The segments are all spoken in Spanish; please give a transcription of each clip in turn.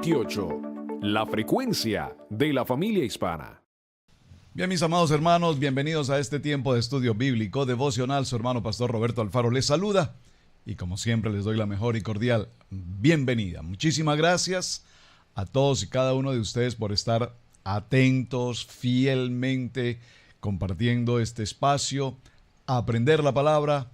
28, la frecuencia de la familia hispana. Bien, mis amados hermanos, bienvenidos a este tiempo de estudio bíblico devocional. Su hermano Pastor Roberto Alfaro les saluda y como siempre les doy la mejor y cordial bienvenida. Muchísimas gracias a todos y cada uno de ustedes por estar atentos, fielmente compartiendo este espacio, aprender la palabra,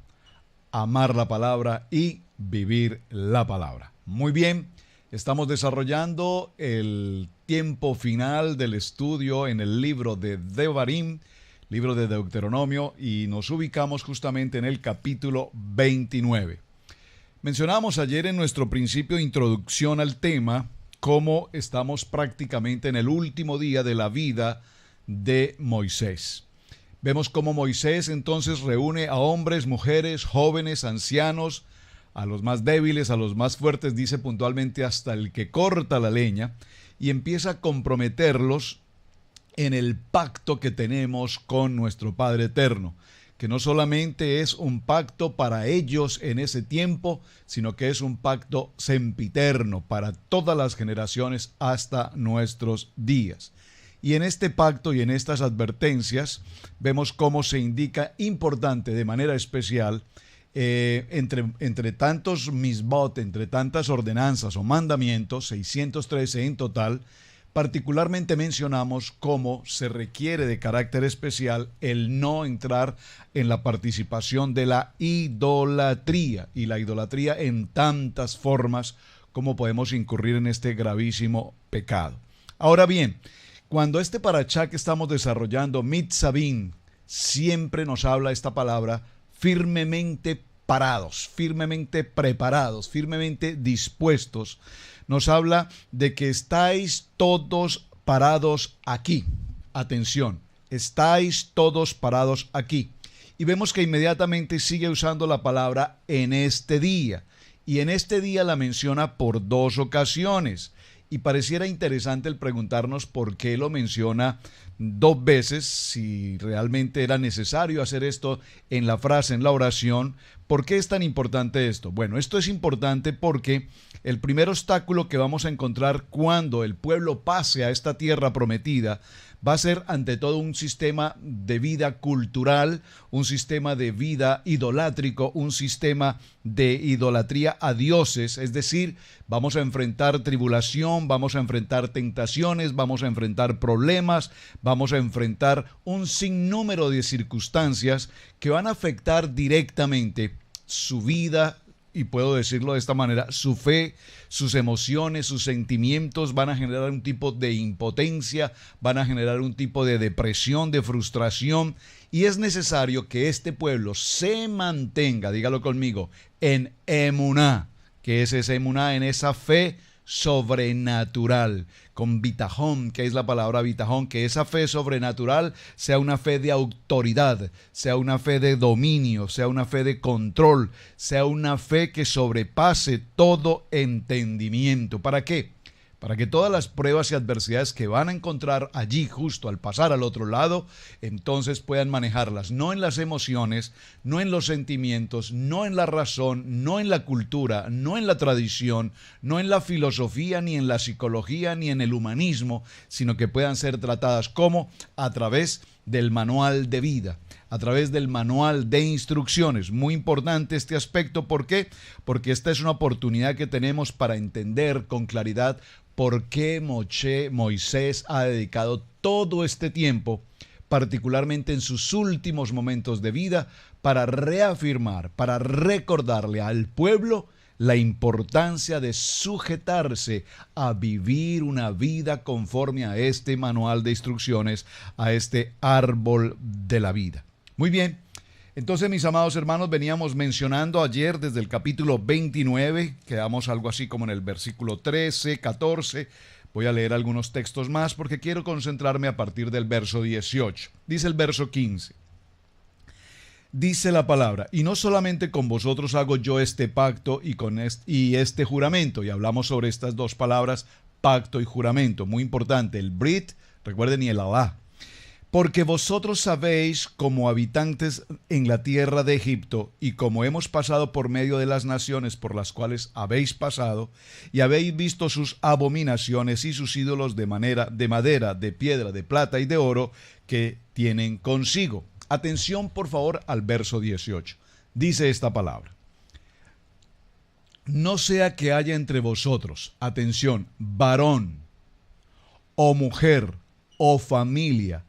amar la palabra y vivir la palabra. Muy bien, estamos desarrollando el tiempo final del estudio en el libro de Devarim, libro de Deuteronomio, y nos ubicamos justamente en el capítulo 29. Mencionamos ayer en nuestro principio de introducción al tema cómo estamos prácticamente en el último día de la vida de Moisés. Vemos cómo Moisés entonces reúne a hombres, mujeres, jóvenes, ancianos, a los más débiles, a los más fuertes, dice puntualmente hasta el que corta la leña, y empieza a comprometerlos en el pacto que tenemos con nuestro Padre Eterno, que no solamente es un pacto para ellos en ese tiempo, sino que es un pacto sempiterno para todas las generaciones hasta nuestros días. Y en este pacto y en estas advertencias vemos cómo se indica importante de manera especial entre tantos misbot, entre tantas ordenanzas o mandamientos, 613 en total, particularmente mencionamos cómo se requiere de carácter especial el no entrar en la participación de la idolatría, y la idolatría en tantas formas como podemos incurrir en este gravísimo pecado. Ahora bien, cuando este parashá que estamos desarrollando, Mitzavim, siempre nos habla esta palabra firmemente parados, firmemente preparados, firmemente dispuestos. Nos habla de que estáis todos parados aquí. Atención, estáis todos parados aquí. Y vemos que inmediatamente sigue usando la palabra en este día. Y en este día la menciona por dos ocasiones. Y pareciera interesante el preguntarnos por qué lo menciona dos veces, si realmente era necesario hacer esto en la frase, en la oración. ¿Por qué es tan importante esto? Bueno, esto es importante porque el primer obstáculo que vamos a encontrar cuando el pueblo pase a esta tierra prometida va a ser ante todo un sistema de vida cultural, un sistema de vida idolátrico, un sistema de idolatría a dioses, es decir, vamos a enfrentar tribulación, vamos a enfrentar tentaciones, vamos a enfrentar problemas, vamos a enfrentar un sinnúmero de circunstancias que van a afectar directamente su vida, y puedo decirlo de esta manera, su fe, sus emociones, sus sentimientos van a generar un tipo de impotencia, van a generar un tipo de depresión, de frustración, y es necesario que este pueblo se mantenga, dígalo conmigo, en emuná, que es esa emuná, en esa fe sobrenatural, con bitajón, que es la palabra bitajón, que esa fe sobrenatural sea una fe de autoridad, sea una fe de dominio, sea una fe de control, sea una fe que sobrepase todo entendimiento. ¿Para qué? Para que todas las pruebas y adversidades que van a encontrar allí justo al pasar al otro lado, entonces puedan manejarlas, no en las emociones, no en los sentimientos, no en la razón, no en la cultura, no en la tradición, no en la filosofía, ni en la psicología, ni en el humanismo, sino que puedan ser tratadas como a través del manual de vida, a través del manual de instrucciones. Muy importante este aspecto. ¿Por qué? Porque esta es una oportunidad que tenemos para entender con claridad por qué Moisés ha dedicado todo este tiempo, particularmente en sus últimos momentos de vida, para reafirmar, para recordarle al pueblo la importancia de sujetarse a vivir una vida conforme a este manual de instrucciones, a este árbol de la vida. Muy bien, entonces mis amados hermanos, veníamos mencionando ayer desde el capítulo 29, quedamos algo así como en el versículo 13, 14, voy a leer algunos textos más porque quiero concentrarme a partir del verso 18. Dice el verso 15. Dice la palabra, y no solamente con vosotros hago yo este pacto y este juramento, y hablamos sobre estas dos palabras, pacto y juramento, muy importante, el Brit, recuerden, y el Alá. Porque vosotros sabéis, como habitantes en la tierra de Egipto, y como hemos pasado por medio de las naciones por las cuales habéis pasado, y habéis visto sus abominaciones y sus ídolos de madera, de piedra, de plata y de oro que tienen consigo. Atención, por favor, al verso 18. Dice esta palabra: no sea que haya entre vosotros, atención, varón, o mujer, o familia,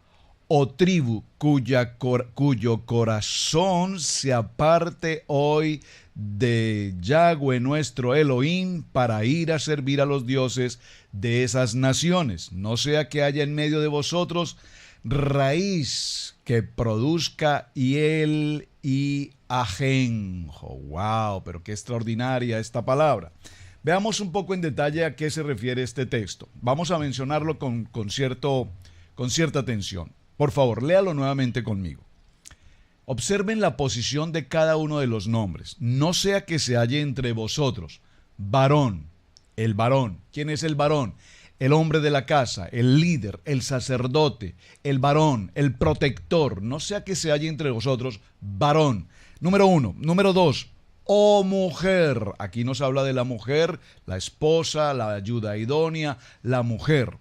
o tribu cuyo corazón se aparte hoy de Yahweh nuestro Elohim para ir a servir a los dioses de esas naciones. No sea que haya en medio de vosotros raíz que produzca hiel y ajenjo. ¡Wow! Pero qué extraordinaria esta palabra. Veamos un poco en detalle a qué se refiere este texto. Vamos a mencionarlo con cierta atención. Por favor, léalo nuevamente conmigo. Observen la posición de cada uno de los nombres. No sea que se halle entre vosotros varón, el varón. ¿Quién es el varón? El hombre de la casa, el líder, el sacerdote, el varón, el protector. No sea que se halle entre vosotros varón. Número 1. Número 2. O mujer. Aquí nos habla de la mujer, la esposa, la ayuda idónea, la mujer.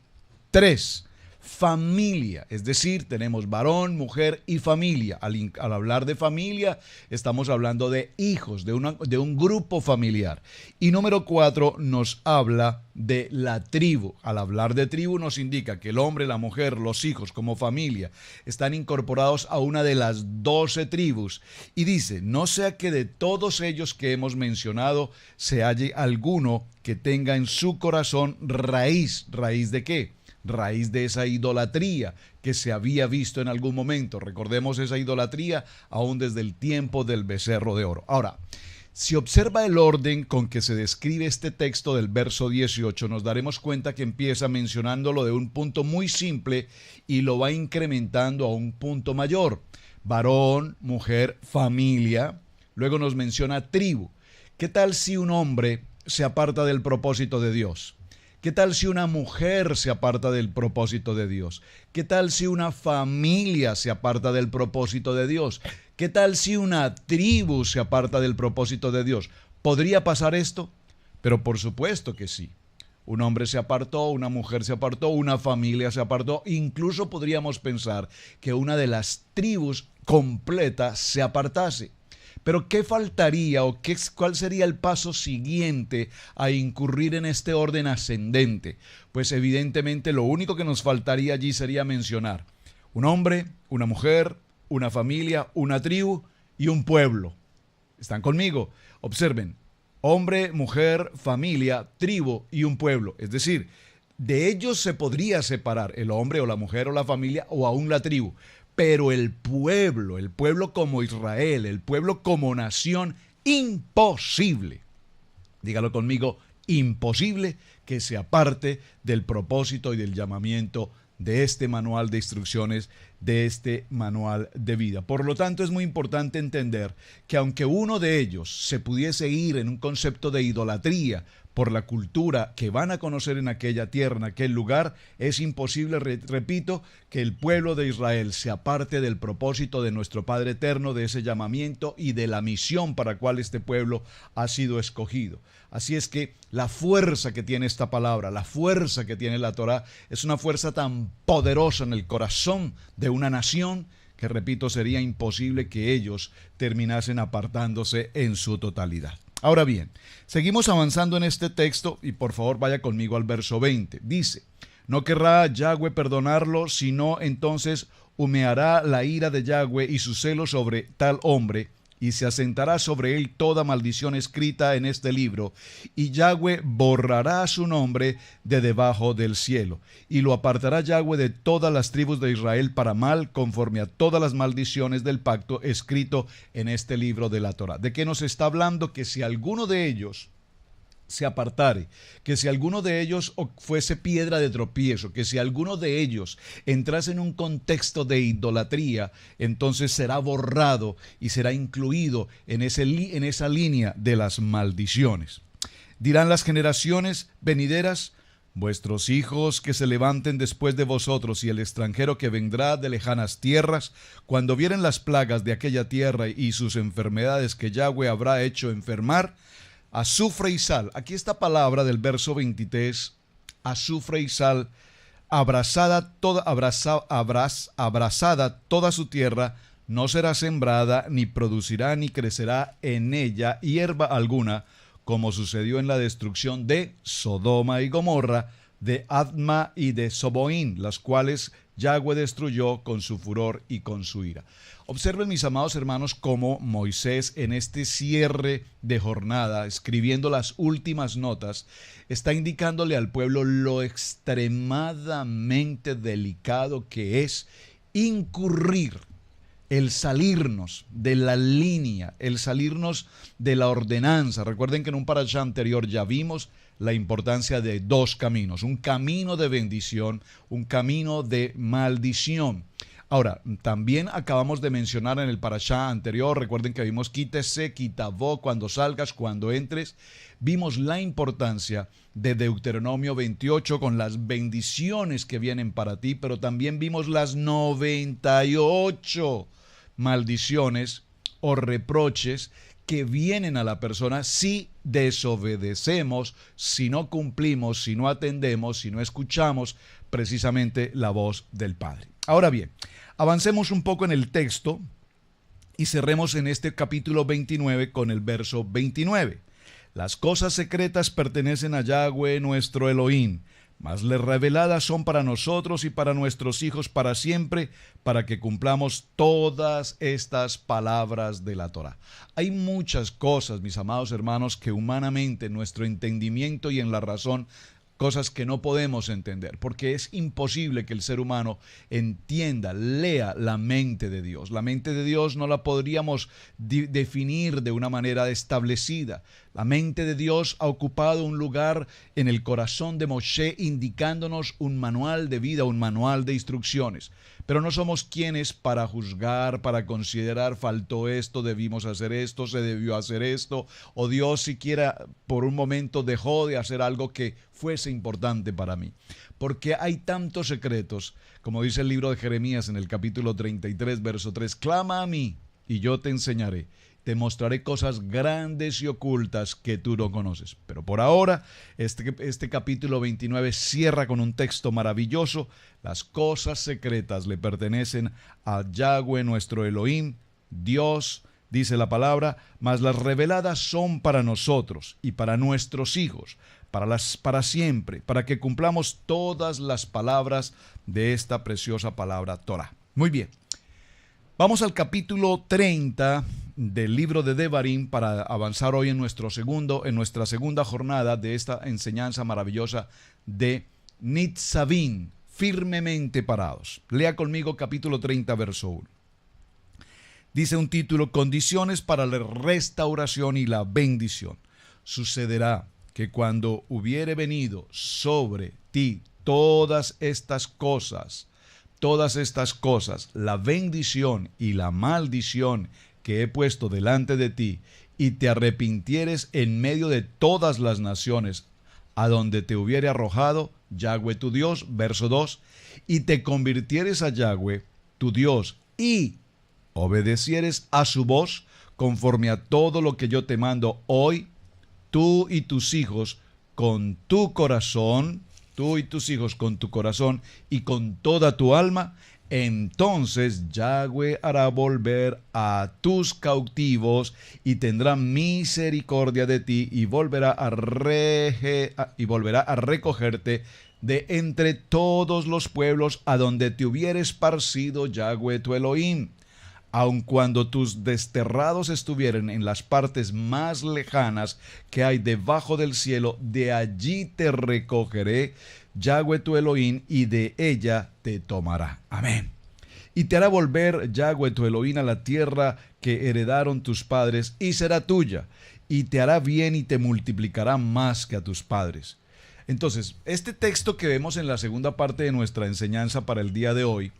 3. Familia, es decir, tenemos varón, mujer y familia. Al hablar de familia, estamos hablando de hijos, de un grupo familiar. Y número 4 nos habla de la tribu. Al hablar de tribu nos indica que el hombre, la mujer, los hijos como familia están incorporados a una de las 12 tribus. Y dice, no sea que de todos ellos que hemos mencionado se halle alguno que tenga en su corazón raíz. ¿Raíz de qué? Raíz de esa idolatría que se había visto en algún momento. Recordemos esa idolatría aún desde el tiempo del becerro de oro. Ahora, si observa el orden con que se describe este texto del verso 18, nos daremos cuenta que empieza mencionándolo de un punto muy simple y lo va incrementando a un punto mayor. Varón, mujer, familia. Luego nos menciona tribu. ¿Qué tal si un hombre se aparta del propósito de Dios? ¿Qué tal si una mujer se aparta del propósito de Dios? ¿Qué tal si una familia se aparta del propósito de Dios? ¿Qué tal si una tribu se aparta del propósito de Dios? ¿Podría pasar esto? Pero por supuesto que sí. Un hombre se apartó, una mujer se apartó, una familia se apartó. Incluso podríamos pensar que una de las tribus completa se apartase. Pero ¿qué faltaría o cuál sería el paso siguiente a incurrir en este orden ascendente? Pues evidentemente lo único que nos faltaría allí sería mencionar un hombre, una mujer, una familia, una tribu y un pueblo. ¿Están conmigo? Observen, hombre, mujer, familia, tribu y un pueblo. Es decir, de ellos se podría separar el hombre o la mujer o la familia o aún la tribu. Pero el pueblo como Israel, el pueblo como nación, imposible. Dígalo conmigo, imposible que se aparte del propósito y del llamamiento de este manual de instrucciones, de este manual de vida. Por lo tanto, es muy importante entender que aunque uno de ellos se pudiese ir en un concepto de idolatría por la cultura que van a conocer en aquella tierra, en aquel lugar, es imposible, repito, que el pueblo de Israel se aparte del propósito de nuestro Padre Eterno, de ese llamamiento y de la misión para la cual este pueblo ha sido escogido. Así es que la fuerza que tiene esta palabra, la fuerza que tiene la Torá, es una fuerza tan poderosa en el corazón de una nación que, repito, sería imposible que ellos terminasen apartándose en su totalidad. Ahora bien, seguimos avanzando en este texto y por favor vaya conmigo al verso 20. Dice, no querrá Yahweh perdonarlo, sino entonces humeará la ira de Yahweh y su celo sobre tal hombre, y se asentará sobre él toda maldición escrita en este libro, y Yahweh borrará su nombre de debajo del cielo, y lo apartará Yahweh de todas las tribus de Israel para mal, conforme a todas las maldiciones del pacto escrito en este libro de la Torá. ¿De qué nos está hablando? Que si alguno de ellos se apartare, que si alguno de ellos fuese piedra de tropiezo, que si alguno de ellos entrase en un contexto de idolatría, entonces será borrado y será incluido en esa línea de las maldiciones. Dirán las generaciones venideras, Vuestros hijos que se levanten después de vosotros y el extranjero que vendrá de lejanas tierras, cuando vieren las plagas de aquella tierra y sus enfermedades que Yahweh habrá hecho enfermar, azufre y sal. Aquí esta palabra del verso 23, azufre y sal, abrasada toda su tierra, no será sembrada, ni producirá, ni crecerá en ella hierba alguna, como sucedió en la destrucción de Sodoma y Gomorra, de Adma y de Soboín, las cuales Yahweh destruyó con su furor y con su ira. Observen, mis amados hermanos, cómo Moisés, en este cierre de jornada, escribiendo las últimas notas, está indicándole al pueblo lo extremadamente delicado que es incurrir, el salirnos de la línea, el salirnos de la ordenanza. Recuerden que en un parashá anterior ya vimos la importancia de dos caminos, un camino de bendición, un camino de maldición. Ahora, también acabamos de mencionar en el parashá anterior, recuerden que vimos quítese, quitavó, cuando salgas, cuando entres. Vimos la importancia de Deuteronomio 28 con las bendiciones que vienen para ti, pero también vimos las 98 maldiciones o reproches que vienen a la persona si desobedecemos, si no cumplimos, si no atendemos, si no escuchamos precisamente la voz del Padre. Ahora bien, avancemos un poco en el texto y cerremos en este capítulo 29 con el verso 29. Las cosas secretas pertenecen a Yahweh nuestro Elohim, mas las reveladas son para nosotros y para nuestros hijos para siempre, para que cumplamos todas estas palabras de la Torá. Hay muchas cosas, mis amados hermanos, que humanamente en nuestro entendimiento y en la razón, cosas que no podemos entender, porque es imposible que el ser humano entienda, lea la mente de Dios. La mente de Dios no la podríamos definir de una manera establecida. La mente de Dios ha ocupado un lugar en el corazón de Moshe, indicándonos un manual de vida, un manual de instrucciones. Pero no somos quienes para juzgar, para considerar, faltó esto, debimos hacer esto, se debió hacer esto, o Dios siquiera por un momento dejó de hacer algo que fuese importante para mí. Porque hay tantos secretos, como dice el libro de Jeremías en el capítulo 33, verso 3, clama a mí y yo te enseñaré. Te mostraré cosas grandes y ocultas que tú no conoces. Pero por ahora, este capítulo 29 cierra con un texto maravilloso. Las cosas secretas le pertenecen a Yahweh nuestro Elohim, Dios, dice la palabra, mas las reveladas son para nosotros y para nuestros hijos, para siempre, para que cumplamos todas las palabras de esta preciosa palabra Torah. Muy bien. Vamos al capítulo 30 del libro de Devarim para avanzar hoy en nuestra segunda jornada de esta enseñanza maravillosa de Nitzavim, firmemente parados. Lea conmigo capítulo 30, verso 1. Dice un título, condiciones para la restauración y la bendición. Sucederá que cuando hubiere venido sobre ti todas estas cosas, la bendición y la maldición que he puesto delante de ti, y te arrepintieres en medio de todas las naciones a donde te hubiere arrojado Yahweh tu Dios, verso 2, y te convirtieres a Yahweh tu Dios, y obedecieres a su voz, conforme a todo lo que yo te mando hoy, tú y tus hijos con tu corazón, y con toda tu alma, entonces Yahweh hará volver a tus cautivos y tendrá misericordia de ti y volverá a recogerte de entre todos los pueblos a donde te hubiere esparcido Yahweh tu Elohim. Aun cuando tus desterrados estuvieren en las partes más lejanas que hay debajo del cielo, de allí te recogeré, Yahweh tu Elohim, y de ella te tomará. Amén. Y te hará volver Yahweh tu Elohim a la tierra que heredaron tus padres, y será tuya, y te hará bien y te multiplicará más que a tus padres. Entonces, este texto que vemos en la segunda parte de nuestra enseñanza para el día de hoy,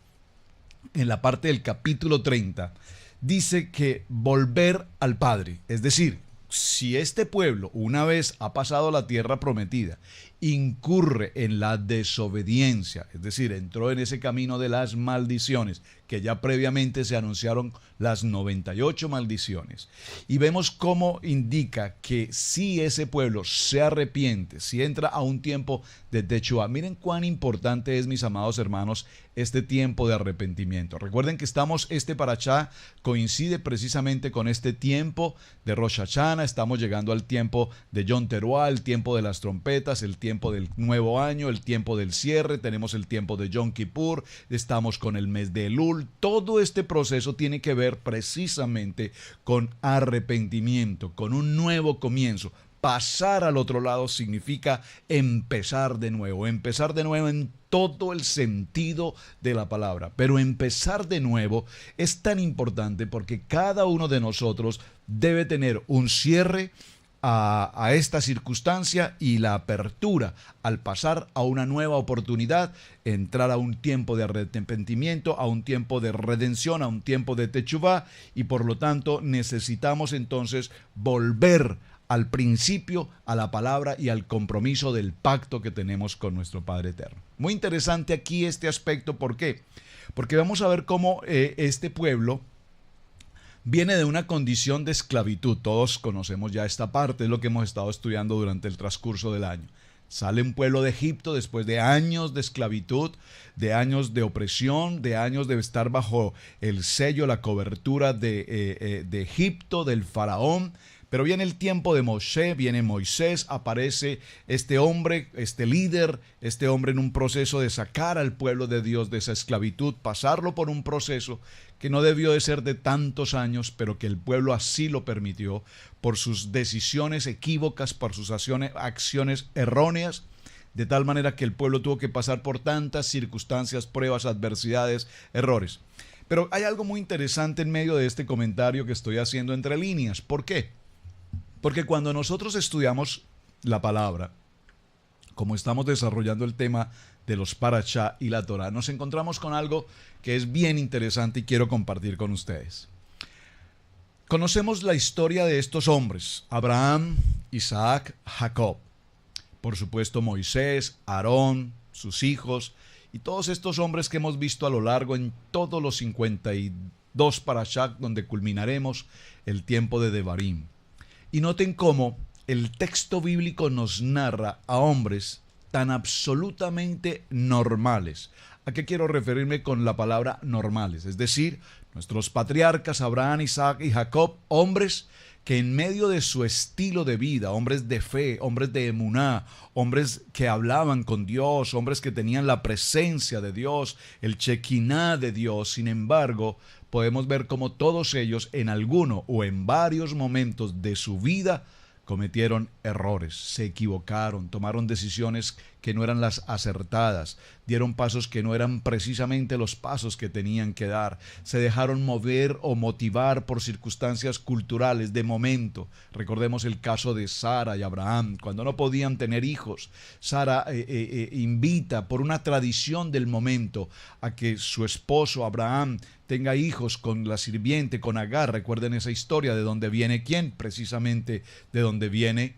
en la parte del capítulo 30, dice que volver al Padre, es decir, si este pueblo, una vez ha pasado la tierra prometida, incurre en la desobediencia, es decir, entró en ese camino de las maldiciones, que ya previamente se anunciaron las 98 maldiciones, y vemos cómo indica que si ese pueblo se arrepiente, si entra a un tiempo de Teshuvá, miren cuán importante es, mis amados hermanos, este tiempo de arrepentimiento. Recuerden que este parashá coincide precisamente con este tiempo de Rosh Hashanah, estamos llegando al tiempo de Yom Teruah, el tiempo de las trompetas, el tiempo del nuevo año, el tiempo del cierre, tenemos el tiempo de Yom Kippur, estamos con el mes de Elul. Todo este proceso tiene que ver precisamente con arrepentimiento, con un nuevo comienzo. Pasar al otro lado significa empezar de nuevo en todo el sentido de la palabra. Pero empezar de nuevo es tan importante porque cada uno de nosotros debe tener un cierre a esta circunstancia y la apertura al pasar a una nueva oportunidad, entrar a un tiempo de arrepentimiento, a un tiempo de redención, a un tiempo de Teshuvá, y por lo tanto necesitamos entonces volver al principio, a la palabra y al compromiso del pacto que tenemos con nuestro Padre Eterno. Muy interesante aquí este aspecto, ¿por qué? Porque vamos a ver cómo este pueblo viene de una condición de esclavitud. Todos conocemos ya esta parte, es lo que hemos estado estudiando durante el transcurso del año. Sale un pueblo de Egipto después de años de esclavitud, de años de opresión, de años de estar bajo el sello, la cobertura de Egipto, del faraón. Pero viene el tiempo de Moshe, viene Moisés, aparece este hombre, este líder, este hombre en un proceso de sacar al pueblo de Dios de esa esclavitud, pasarlo por un proceso que no debió de ser de tantos años, pero que el pueblo así lo permitió por sus decisiones equívocas, por sus acciones erróneas, de tal manera que el pueblo tuvo que pasar por tantas circunstancias, pruebas, adversidades, errores. Pero hay algo muy interesante en medio de este comentario que estoy haciendo entre líneas. ¿Por qué? Porque cuando nosotros estudiamos la palabra, como estamos desarrollando el tema de los parashá y la Torah, nos encontramos con algo que es bien interesante y quiero compartir con ustedes. Conocemos la historia de estos hombres, Abraham, Isaac, Jacob. Por supuesto Moisés, Aarón, sus hijos y todos estos hombres que hemos visto a lo largo en todos los 52 parashá donde culminaremos el tiempo de Devarim. Y noten cómo el texto bíblico nos narra a hombres tan absolutamente normales. ¿A qué quiero referirme con la palabra normales? Es decir, nuestros patriarcas Abraham, Isaac y Jacob, hombres que en medio de su estilo de vida, hombres de fe, hombres de emuná, hombres que hablaban con Dios, hombres que tenían la presencia de Dios, el chequiná de Dios, sin embargo, podemos ver cómo todos ellos en alguno o en varios momentos de su vida cometieron errores, se equivocaron, tomaron decisiones que no eran las acertadas, dieron pasos que no eran precisamente los pasos que tenían que dar, se dejaron mover o motivar por circunstancias culturales de momento. Recordemos el caso de Sara y Abraham, cuando no podían tener hijos. Sara invita por una tradición del momento a que su esposo Abraham tenga hijos con la sirviente, con Agar. Recuerden esa historia de donde viene quién, precisamente de donde viene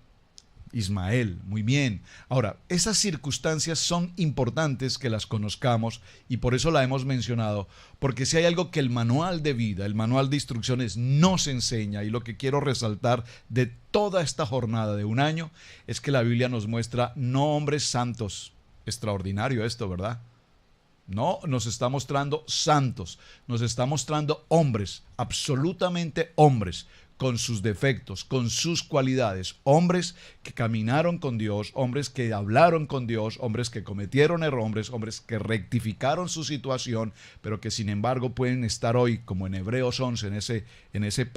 Ismael. Muy bien. Ahora, esas circunstancias son importantes que las conozcamos y por eso la hemos mencionado, porque si hay algo que el manual de vida, el manual de instrucciones nos enseña, y lo que quiero resaltar de toda esta jornada de un año es que la Biblia nos muestra no hombres santos. Extraordinario esto, ¿verdad? No nos está mostrando santos, nos está mostrando hombres, absolutamente hombres, con sus defectos, con sus cualidades, hombres que caminaron con Dios, hombres que hablaron con Dios, hombres que cometieron errores, hombres que rectificaron su situación, pero que sin embargo pueden estar hoy, como en Hebreos 11, en ese en ese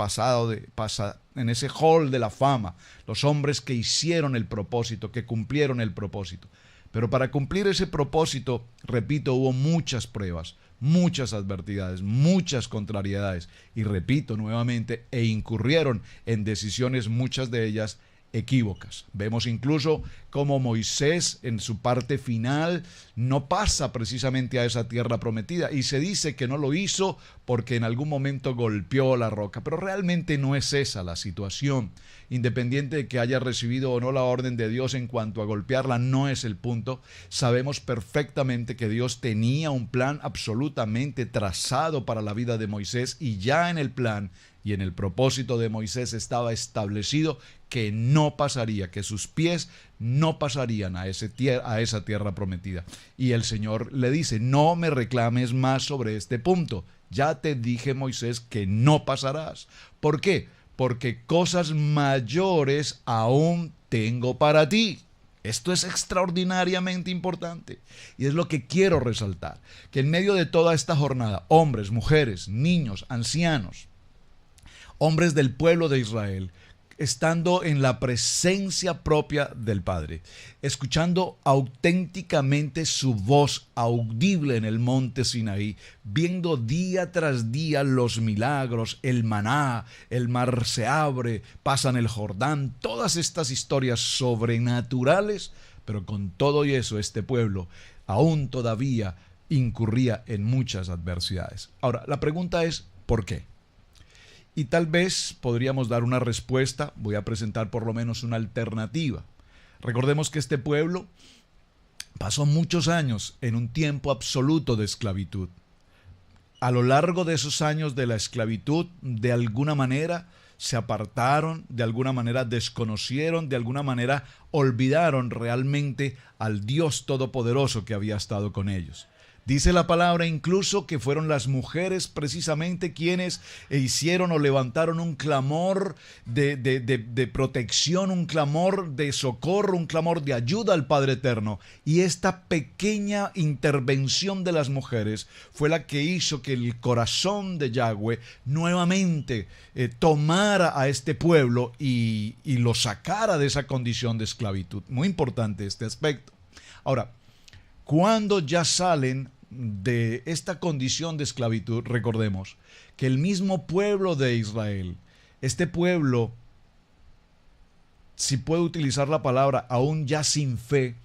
hall de la fama, los hombres que hicieron el propósito, que cumplieron el propósito. Pero para cumplir ese propósito, repito, hubo muchas pruebas, muchas adversidades, muchas contrariedades, y repito nuevamente, incurrieron en decisiones, muchas de ellas equívocas. Vemos incluso cómo Moisés en su parte final no pasa precisamente a esa tierra prometida y se dice que no lo hizo porque en algún momento golpeó la roca, pero realmente no es esa la situación. Independiente de que haya recibido o no la orden de Dios en cuanto a golpearla, no es el punto. Sabemos perfectamente que Dios tenía un plan absolutamente trazado para la vida de Moisés y ya en el plan y en el propósito de Moisés estaba establecido que no pasaría, que sus pies no pasarían a esa tierra prometida. Y el Señor le dice, no me reclames más sobre este punto. Ya te dije, Moisés, que no pasarás. ¿Por qué? Porque cosas mayores aún tengo para ti. Esto es extraordinariamente importante y es lo que quiero resaltar, que en medio de toda esta jornada, hombres, mujeres, niños, ancianos, hombres del pueblo de Israel, estando en la presencia propia del Padre, escuchando auténticamente su voz audible en el monte Sinaí, viendo día tras día los milagros, el maná, el mar se abre, pasan el Jordán, todas estas historias sobrenaturales, pero con todo y eso este pueblo aún todavía incurría en muchas adversidades. Ahora, la pregunta es, ¿por qué? Y tal vez podríamos dar una respuesta, voy a presentar por lo menos una alternativa. Recordemos que este pueblo pasó muchos años en un tiempo absoluto de esclavitud. A lo largo de esos años de la esclavitud, de alguna manera se apartaron, de alguna manera desconocieron, de alguna manera olvidaron realmente al Dios Todopoderoso que había estado con ellos. Dice la palabra incluso que fueron las mujeres precisamente quienes hicieron o levantaron un clamor de protección, un clamor de socorro, un clamor de ayuda al Padre Eterno. Y esta pequeña intervención de las mujeres fue la que hizo que el corazón de Yahweh nuevamente tomara a este pueblo y lo sacara de esa condición de esclavitud. Muy importante este aspecto. Ahora, cuando ya salen de esta condición de esclavitud, recordemos que el mismo pueblo de Israel, este pueblo, si puedo utilizar la palabra, aún ya sin fe,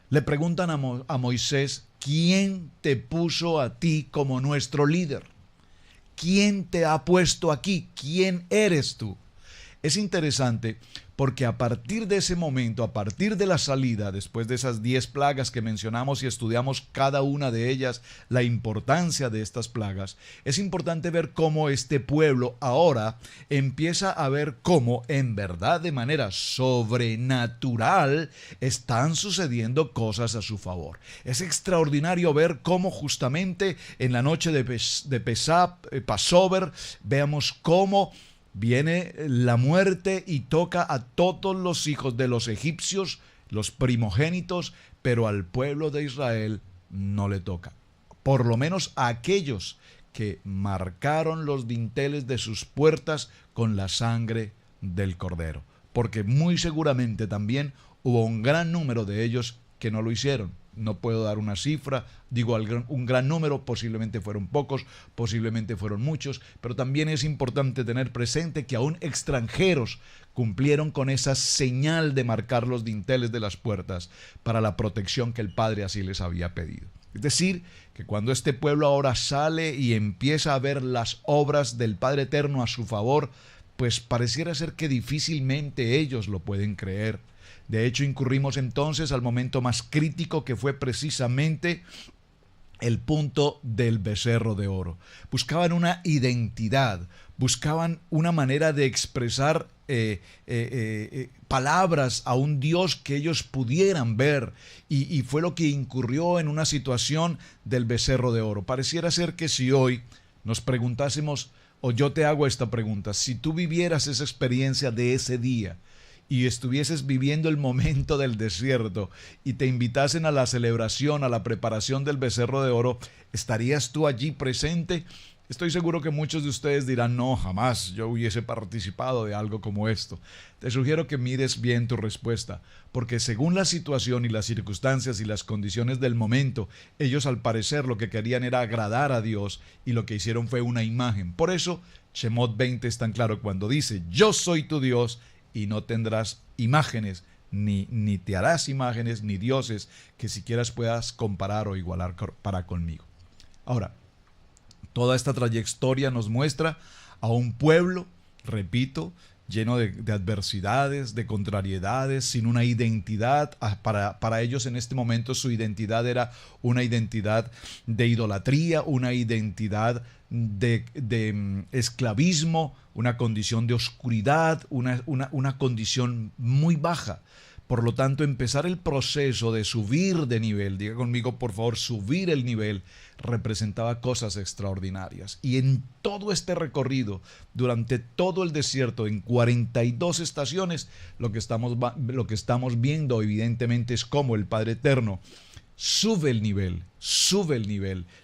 le preguntan a Moisés, ¿quién te puso a ti como nuestro líder? ¿Quién te ha puesto aquí? ¿Quién eres tú? Es interesante porque a partir de ese momento, a partir de la salida, después de esas 10 plagas que mencionamos y estudiamos cada una de ellas, la importancia de estas plagas, es importante ver cómo este pueblo ahora empieza a ver cómo en verdad de manera sobrenatural están sucediendo cosas a su favor. Es extraordinario ver cómo justamente en la noche de Passover, veamos cómo viene la muerte y toca a todos los hijos de los egipcios, los primogénitos, pero al pueblo de Israel no le toca. Por lo menos a aquellos que marcaron los dinteles de sus puertas con la sangre del cordero. Porque muy seguramente también hubo un gran número de ellos que no lo hicieron. No puedo dar una cifra, digo un gran número, posiblemente fueron pocos, posiblemente fueron muchos, pero también es importante tener presente que aún extranjeros cumplieron con esa señal de marcar los dinteles de las puertas para la protección que el Padre así les había pedido. Es decir, que cuando este pueblo ahora sale y empieza a ver las obras del Padre Eterno a su favor, pues pareciera ser que difícilmente ellos lo pueden creer. De hecho, incurrimos entonces al momento más crítico, que fue precisamente el punto del becerro de oro. Buscaban una identidad, buscaban una manera de expresar palabras a un Dios que ellos pudieran ver, y fue lo que incurrió en una situación del becerro de oro. Pareciera ser que si hoy nos preguntásemos, o yo te hago esta pregunta, si tú vivieras esa experiencia de ese día, y estuvieses viviendo el momento del desierto y te invitasen a la celebración, a la preparación del becerro de oro, ¿estarías tú allí presente? Estoy seguro que muchos de ustedes dirán, no, jamás yo hubiese participado de algo como esto. Te sugiero que mires bien tu respuesta, porque según la situación y las circunstancias y las condiciones del momento, ellos al parecer lo que querían era agradar a Dios y lo que hicieron fue una imagen. Por eso, Shemot 20 es tan claro cuando dice, yo soy tu Dios, y no tendrás imágenes, ni te harás imágenes, ni dioses que siquiera puedas comparar o igualar para conmigo. Ahora, toda esta trayectoria nos muestra a un pueblo, repito, lleno de adversidades, de contrariedades, sin una identidad. Para ellos en este momento su identidad era una identidad de idolatría, una identidad de esclavismo, una condición de oscuridad, una condición muy baja. Por lo tanto, empezar el proceso de subir de nivel, diga conmigo por favor, subir el nivel, representaba cosas extraordinarias. Y en todo este recorrido, durante todo el desierto, en 42 estaciones, lo que estamos viendo evidentemente es cómo el Padre Eterno sube el nivel,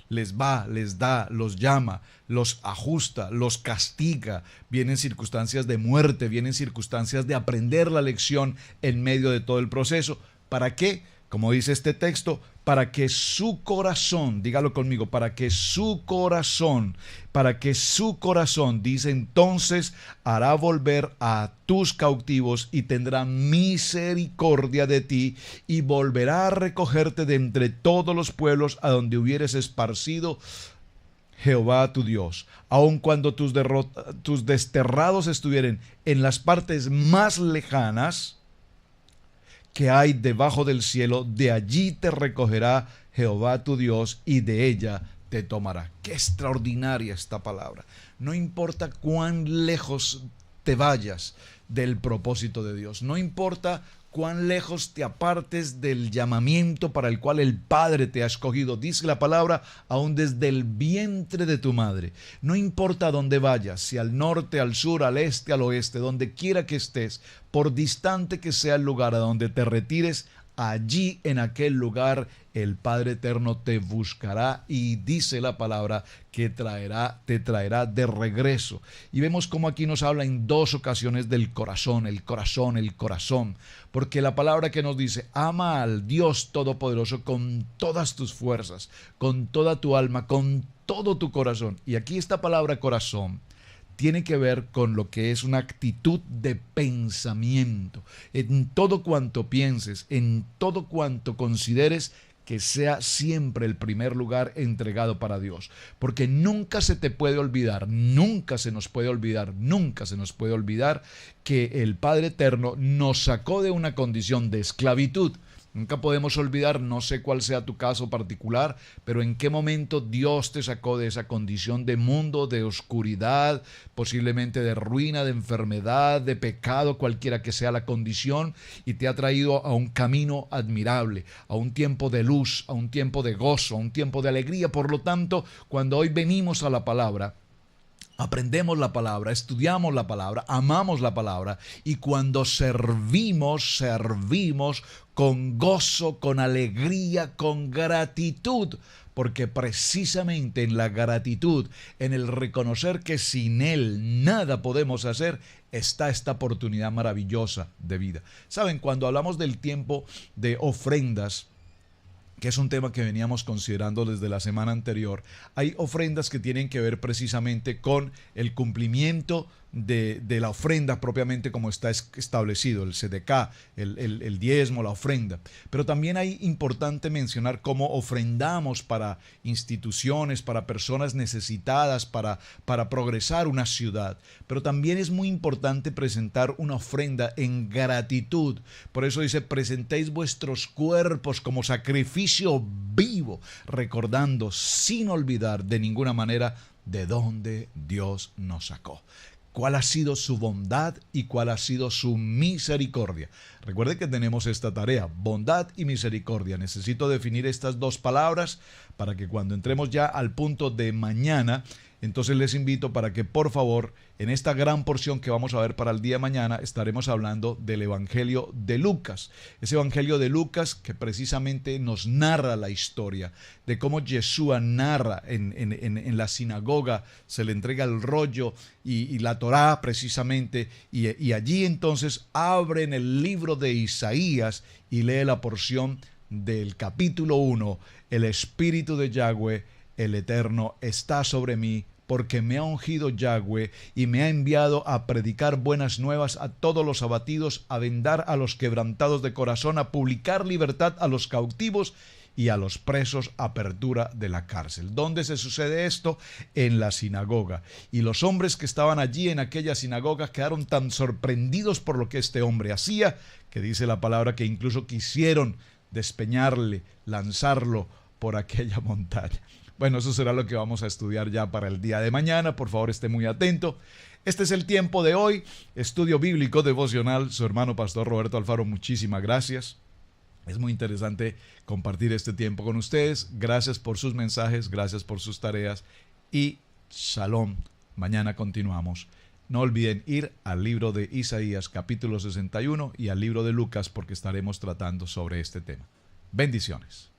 les da, los llama, los ajusta, los castiga. Vienen circunstancias de muerte, vienen circunstancias de aprender la lección en medio de todo el proceso. ¿Para qué? Como dice este texto, para que su corazón, dígalo conmigo, para que su corazón, dice entonces, hará volver a tus cautivos y tendrá misericordia de ti y volverá a recogerte de entre todos los pueblos a donde hubieres esparcido Jehová tu Dios. Aun cuando tus desterrados estuvieren en las partes más lejanas que hay debajo del cielo, de allí te recogerá Jehová tu Dios y de ella te tomará. Qué extraordinaria esta palabra. No importa cuán lejos te vayas del propósito de Dios, no importa cuán lejos te apartes del llamamiento para el cual el Padre te ha escogido. Dice la palabra, aún desde el vientre de tu madre. No importa dónde vayas, si al norte, al sur, al este, al oeste, donde quiera que estés, por distante que sea el lugar a donde te retires, allí en aquel lugar el Padre Eterno te buscará y dice la palabra que te traerá de regreso. Y vemos cómo aquí nos habla en dos ocasiones del corazón, el corazón, porque la palabra que nos dice, ama al Dios Todopoderoso con todas tus fuerzas, con toda tu alma, con todo tu corazón. Y aquí esta palabra corazón tiene que ver con lo que es una actitud de pensamiento. En todo cuanto pienses, en todo cuanto consideres, que sea siempre el primer lugar entregado para Dios. Porque nunca se te puede olvidar, nunca se nos puede olvidar que el Padre Eterno nos sacó de una condición de esclavitud. Nunca podemos olvidar, no sé cuál sea tu caso particular, pero en qué momento Dios te sacó de esa condición de mundo, de oscuridad, posiblemente de ruina, de enfermedad, de pecado, cualquiera que sea la condición, y te ha traído a un camino admirable, a un tiempo de luz, a un tiempo de gozo, a un tiempo de alegría. Por lo tanto, cuando hoy venimos a la palabra, aprendemos la palabra, estudiamos la palabra, amamos la palabra, y cuando servimos con gozo, con alegría, con gratitud, porque precisamente en la gratitud, en el reconocer que sin Él nada podemos hacer, está esta oportunidad maravillosa de vida. Saben, cuando hablamos del tiempo de ofrendas, que es un tema que veníamos considerando desde la semana anterior, hay ofrendas que tienen que ver precisamente con el cumplimiento de la ofrenda propiamente como está establecido, el SEDECA, el diezmo, la ofrenda. Pero también hay importante mencionar cómo ofrendamos para instituciones, para personas necesitadas, para progresar una ciudad. Pero también es muy importante presentar una ofrenda en gratitud. Por eso dice, presentéis vuestros cuerpos como sacrificio vivo, recordando sin olvidar de ninguna manera de dónde Dios nos sacó. ¿Cuál ha sido su bondad y cuál ha sido su misericordia? Recuerde que tenemos esta tarea, bondad y misericordia. Necesito definir estas dos palabras para que cuando entremos ya al punto de mañana, entonces les invito para que por favor, en esta gran porción que vamos a ver para el día de mañana, estaremos hablando del Evangelio de Lucas. Ese Evangelio de Lucas que precisamente nos narra la historia de cómo Yeshua narra en la sinagoga, se le entrega el rollo y la Torá precisamente, y allí entonces abre en el libro de Isaías y lee la porción del capítulo 1, el Espíritu de Yahweh, el Eterno, está sobre mí, porque me ha ungido Yahweh y me ha enviado a predicar buenas nuevas a todos los abatidos, a vendar a los quebrantados de corazón, a publicar libertad a los cautivos y a los presos apertura de la cárcel. ¿Dónde se sucede esto? En la sinagoga. Y los hombres que estaban allí en aquella sinagoga quedaron tan sorprendidos por lo que este hombre hacía, que dice la palabra que incluso quisieron despeñarle, lanzarlo por aquella montaña. Bueno, eso será lo que vamos a estudiar ya para el día de mañana. Por favor, esté muy atento. Este es el tiempo de hoy. Estudio bíblico devocional. Su hermano Pastor Roberto Alfaro, muchísimas gracias. Es muy interesante compartir este tiempo con ustedes. Gracias por sus mensajes, gracias por sus tareas y shalom. Mañana continuamos. No olviden ir al libro de Isaías capítulo 61 y al libro de Lucas porque estaremos tratando sobre este tema. Bendiciones.